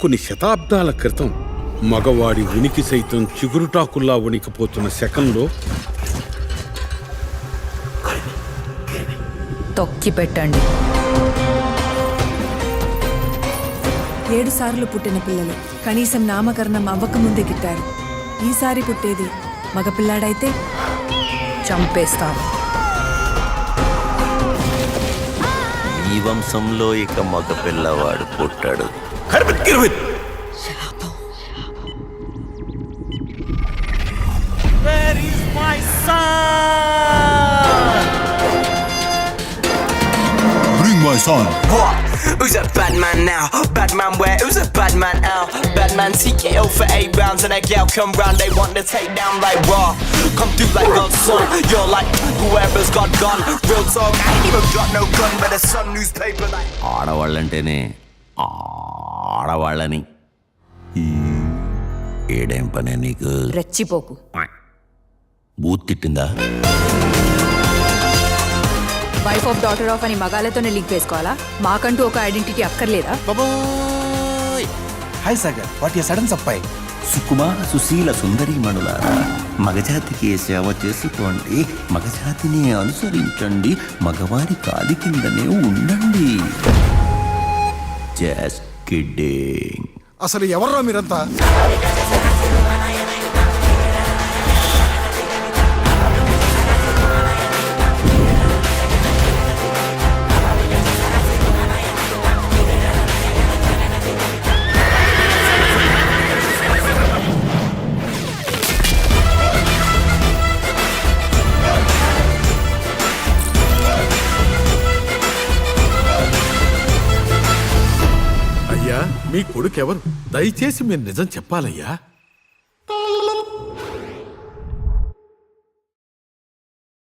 కొన్ని శతాబ్దాల క్రితం మగవాడి ఉనికి సైతం చిగురుటాకుల్లా వణికిపోతున్న శకంలో తొక్కి పెట్టండి. 7 సార్లు పుట్టిన పిల్లలు కనీసం నామకరణం అవ్వకముందే గిట్టారు. ఈసారి పుట్టేది మగపిల్లాడైతే చంపేస్తాం. ఈ వంశంలో ఇక మగ పిల్లవాడు పుట్టాడు. Where is my son? Bring my son. What? Who's a bad man now? Bad man where? Who's a bad man out? Bad man TKO for 8 rounds and a gal come round, they want to take down like raw. Come through like God's son. You're like whoever's got gun. Real talk, I ain't even got no gun, but the sun newspaper like. ఆడవాళ్ళంటేనే ఆడవాళ్ళని. ఏడేం పనే నీకు? రెచ్చిపోకు. బూత్ తిట్టిందా? Wife of daughter of అని మగాలతోనే link వేసుకోవాలా? మాకంటూ ఒక ఐడెంటిటీ అక్కర్లేదా? Hi Sagar, what a sudden surprise. సుకుమార సుశీల సుందరీమణులారా, మగజాతికి సేవ చేసుకోండి, మగజాతిని అనుసరించండి, మగవారి కాలి కిందనే ఉండండి. Just kidding. అసలు ఎవర్రా మీరంతా? అయ్యా, మీ కొడుకెవరు? దయచేసి మీరు నిజం చెప్పాలయ్యా.